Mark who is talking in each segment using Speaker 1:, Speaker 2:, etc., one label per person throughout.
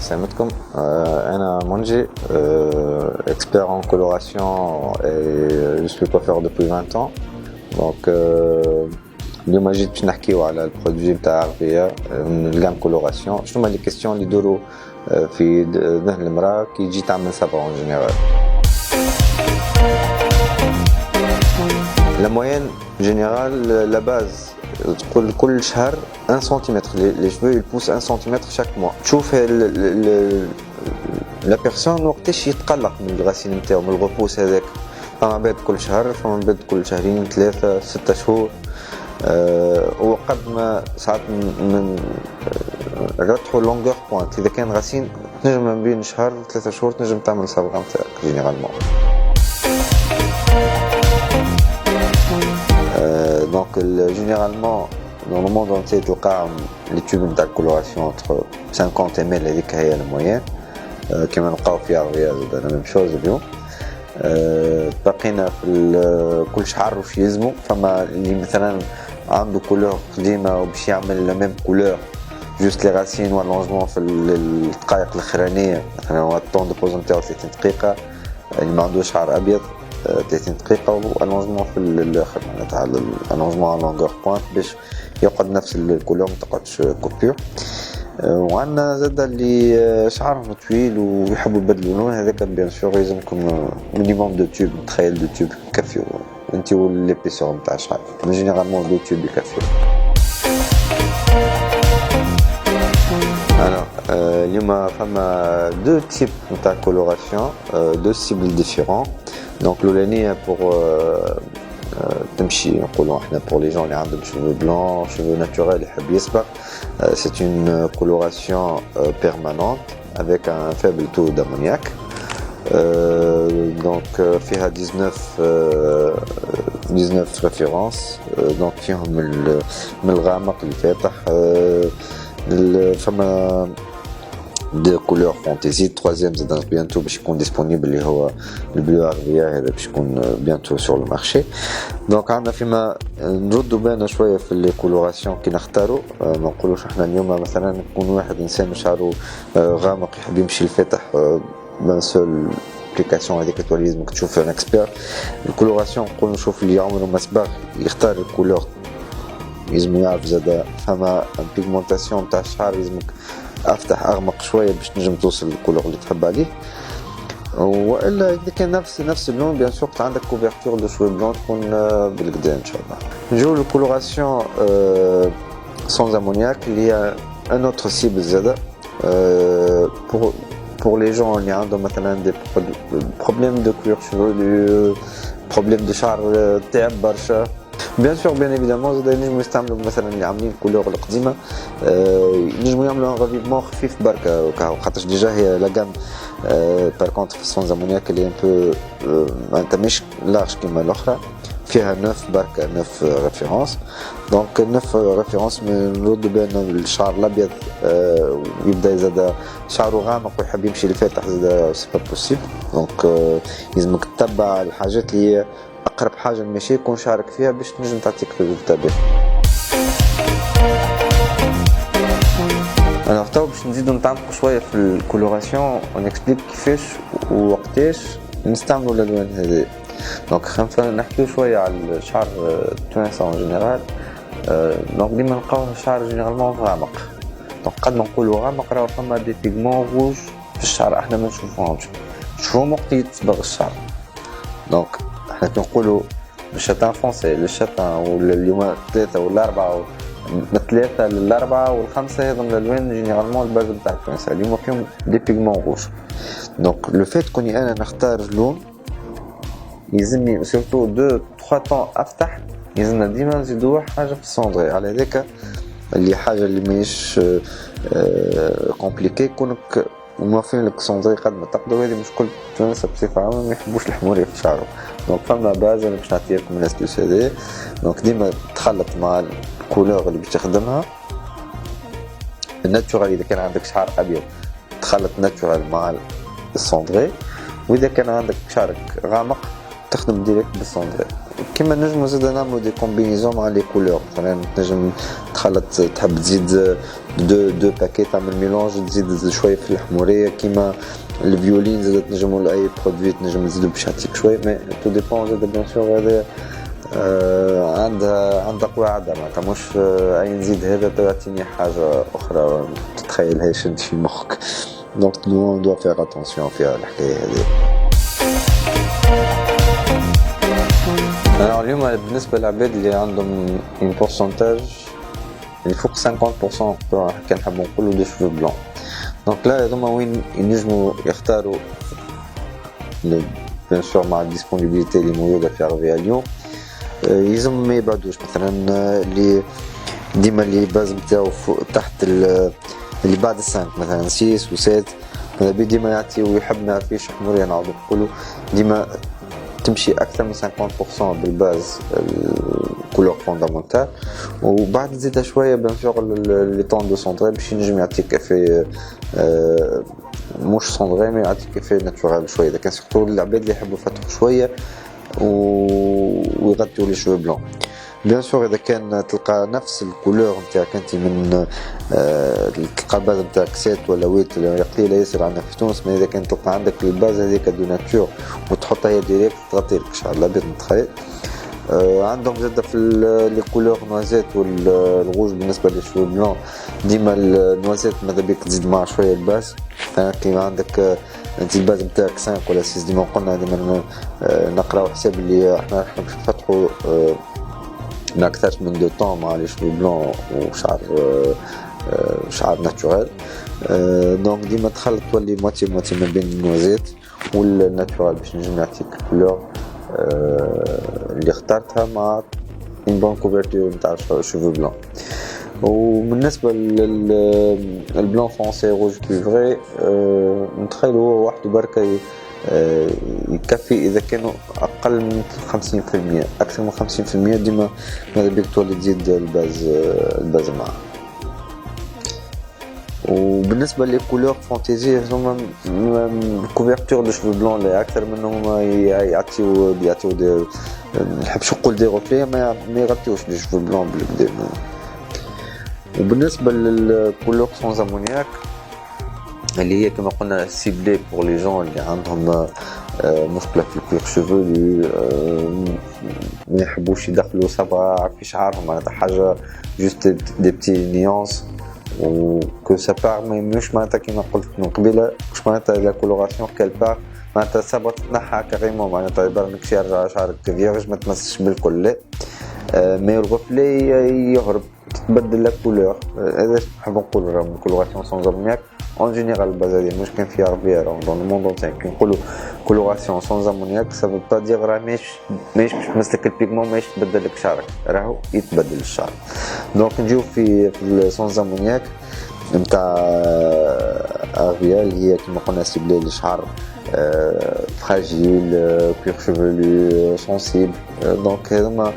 Speaker 1: سلامتكم. أنا منجي, expert en coloration et je suis coiffeur depuis 20 ans. Donc اليوم جيت باش نحكيو على البرودوي نتاع عربية من الجام كولوراسيون. شنو هما لي كيستيون اللي يدوروا في ذهن المرأة كي تجي تعمل صبغة en général. La moyenne générale, la base, كل شهر 1 سنتيمتر. Les cheveux ils poussent 1 سنتيمتر chaque mois. تشوف la personne وقتاش يتقلق من الغسيل نتاعو من الغبوس هذاك. فما بعد كل شهر، فما بعد كل شهرين، 3 6 شهور. وقد ما ساعات من رتحوا لونغور بوينت. إذا كان غسيل تنجم ما بين شهر 3 شهور تنجم تعمل صبغة نتاعك جينيرالمون. Donc généralement dans le monde entier تلقى les tubes نتاع coloration entre 50 ml هذيك هي الموين. كما نلقاو في عربية زاد لا ميم شوز اليوم. بقينا في كل شهر واش يلزمو. فما اللي مثلا عنده كولور قديمة وباش يعمل لا ميم كولور جوست لي راسين والونجمون في الدقائق الاخرانية. مثلا هو الطون دو بوز نتاعو 30 دقيقة، اللي ما عندوش شعر ابيض 30 دقيقة، والونجمون في الاخر معناتها الونجمون على لونغور بوينت باش يقعد نفس الكولور ما تقعدش كوبيور. وعندنا زاد اللي شعرهم طويل ويحبوا يبدلوا لون، هذاك بيان سور يلزمكم مينيموم دو تيوب. تخيل دو تيوب يكفيو انت والليبيسور نتاع الشعر. جينيرالمون دو تيوب يكفيو. اليوم فما دو تيب نتاع كولوراسيون، دو سيبل ديفيرون. دونك الاولانيه بور تمشي نقولوا احنا pour les gens اللي عندهم cheveux blancs, cheveux naturels يحب يصبغ. C'est une coloration permanente avec un faible taux d'ammoniac. Donc فيها 19 références. Donc فيهم من الغامق الفاتح. فما de couleur fantaisie. Troisième c'est dans bientôt باش يكون disponible اللي هو البلو عربية هذا باش يكون bientôt sur le marché. دونك عندنا فيما نردوا بالنا شوية في لي كولوراسيون كي نختاروا. ما نقولوش احنا اليوم مثلا نكون واحد انسان شعره غامق يحب يمشي الفاتح بان سول ابليكاسيون هذيك تولي لازمك تشوف ان اكسبير. الكولوراسيون نقولوا نشوف اللي عمره ما صبغ يختار الكولور لازم يعرف زاد. فما بيغمونطاسيون تاع الشعر لازمك افتح اغمق شويه باش نجم توصل للكولور اللي تحب عليه. والا اذا كان نفس اللون بيان سور عندك كوفرتور دو شوي بلون تكون بالقدا ان شاء الله. نجيو للكولوراسيون سون امونياك اللي هي ان اوتر سيبل زاده pour les gens اللي عندهم مثلا دي بروبليم دو كوير شيفولو، بروبليم دو شعر تعب برشا. بيان سور بيان ايفيدامون زاد نجمو يستعملوا مثلا اللي عاملين الكولور القديمه، نجمو يعملوا ان ريفيفمون خفيف بركه خاطرش ديجا هي لا جام بار كونتر في السونز امونياك اللي ان بو معناتها مش لارج كيما الاخرى. فيها 9 بركه 9 ريفيرونس. دونك 9 ريفيرونس نردوا بالنا الشعر الابيض ويبدا يزاد شعره غامق ويحب يمشي للفاتح زاد سي با بوسيبل. دونك لازمك تتبع الحاجات اللي هي اقرب حاجه للمشي يكون شعرك فيها باش تنجم تعطيك ريزولتا باهي. انا تو باش نزيدو نتعمقوا شويه في الكولوراسيون ونكسبليك كيفاش ووقتاش نستعملوا الالوان هذه. دونك خلينا نحكيو شويه على الشعر التونسي اون جينيرال. دونك ديما نلقاو الشعر جينيرالمون غامق. دونك قد ما نقولوا غامق راه فما دي بيغمون روج في الشعر احنا ما نشوفوهمش، نشوفوهم وقت يتصبغ الشعر. دونك احنا كنقولوا الشتان فونسي للشتان واليوم 3 ولا 4 من 3 ل4 وال5 هذم الالوان جينيرالمون الباز نتاع التونسي اليوم فيهم دي بيغمون روج. دونك لو فيت كوني انا نختار لون يلزمني سورتو 2 3 طون افتح، يلزمنا ديما نزيدو حاجه في السوندري على هذاك اللي حاجه اللي ماهيش كومبليكي. كونك موفرين لك سوندري قد ما تقدروا. هذه مش كل التوانسه بصفه عامه ما يحبوش الحموريه في شعرهم. دونك فما باز انا باش نعطي لكم الاستيوس هذا. دونك ديما تخلط مع الكولور اللي باش تخدمها الناتشورال. اذا كان عندك شعر ابيض تخلط ناتشورال مع السوندري، واذا كان عندك شعرك غامق نخدم ديريكت بالسوندري. كيما نجمو زاد نعملو دي كومبينيزون مع لي كولور، مثلا تنجم تخلط تحب تزيد دو باكي تعمل ميلونج تزيد شويه في الحموريه، كيما الفيولين زاد تنجمو لاي برودوي تنجم تزيدو باش يعطيك شويه، مي تو ديبون زاد بيان سور هذا عندها قواعدها معناتها مش اي نزيد هذا تعطيني حاجه اخرى تتخيلهاش انت في مخك. دونك نو دو فير اتونسيون في الحكايه هذه. اليوم بالنسبه للعباد اللي عندهم ان بورسونتاج اللي فوق 50% كان نحبوا نقولوا دي شوفو بلون، دونك لا هذوما وين ينجموا يختاروا بيان سور مع الديسبونيبيليتي اللي موجوده في عربيه اليوم. يلزم ما يبعدوش مثلا اللي ديما اللي باز نتاعو تحت اللي بعد السانك مثلا 6 و 7 هذا ديما يعطي ويحب ما يعطيش حموريه نعاودو نقولوا ديما تمشي اكثر من 50% بالباز الكولور فوندامونتال، وبعد تزيدها شويه بيان سور لي طون دو سوندري باش ينجم يعطيك افي مش سوندري مي يعطيك افي ناتورال شويه. اذا كان سورتو العباد اللي يحبوا يفتحوا شويه ويغطيو لي شوي بلون. بيان سور اذا كان تلقى نفس الكولور نتاعك انت من تلقى الباز نتاعك 7 ولا 8 قليله ياسر عندنا في تونس، ما اذا كان تلقى عندك الباز هذيك دو ناتور وتحطها هي ديريكت تغطي لك شعر الابيض متخيل. عندهم زاد في لي كولور نوازيت والغوج بالنسبه للشوي بلون ديما النوازيت ماذا بيك تزيد مع شويه الباز، كيما عندك انت الباز نتاعك 5 ولا 6 ديما قلنا ديما نقراو حساب اللي احنا باش نفتحوا ما اكثرش من 2 طون مع لي شوي بلون وشعر ناتورال. دونك ديما تخلط تولي موتي ما بين النوازيت والناتورال باش نجم يعطيك الكولور اللي اخترتها مع une bonne couverture نتاع cheveux blancs. وبالنسبه للبلون فرونسي روج بيفري نتخيلوا هو وحده بركه يكفي اذا كانوا اقل من 50%، اكثر من 50% ديما ماذا بيك تولي تزيد الباز معاه. وبالنسبه لي كولور فانتازي هما الكوفرتور دو شوفو بلون اللي اكثر منهم يعطيو نحبش نقول دي غوفلي ما يغطيوش لي شوفو بلون بالكدا. وبالنسبه للكولور سون امونياك اللي هي كما قلنا سيبلي بور لي جون اللي عندهم مشكله في الكوير شوفولو ما يحبوش يدخلوا صبغه في شعرهم، معناتها حاجه جوست دي بتي نيونس وكو سا بار مش معناتها كيما قلت من قبيله مش معناتها لا كولوراسيون كال بار معناتها صبغه تنحى كاريمون، معناتها يبانك يرجع شعرك فيرج ما تمسش بالكل لا مي الغفلي يهرب تتبدل لا كولور. هذا نحب نقول راهم كولوراسيون سون امونياك اون جينيرال بازالي مش كان في عربيه راهم دون الموند انتير كي نقولوا كولوراسيون سون امونياك سا با دير راه ماهيش باش تمسك البيغمون ماهيش تبدل لك شعرك، راهو يتبدل الشعر. دونك نجيو في سون امونياك نتاع اريال هي كيما قلنا سيبلي للشعر فراجيل كوير شوفولو سونسيبل. دونك هذوما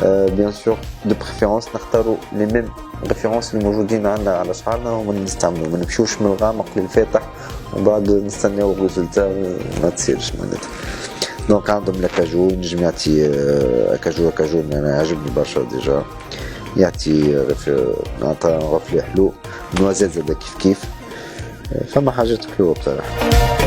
Speaker 1: بيان سور دو بريفيرونس نختاروا لي ميم ريفيرونس اللي موجودين عندنا على شعرنا وما نستعملوا، ما نمشيوش من الغامق للفاتح وبعد نستناو الريزلتا ما تصيرش معناتها. دونك عندهم لاكاجو نجم يعطي كاجو انا عجبني برشا ديجا يعطي معناتها غفلي حلو، نوازيت زاد كيف فما حاجات حلوه بصراحه.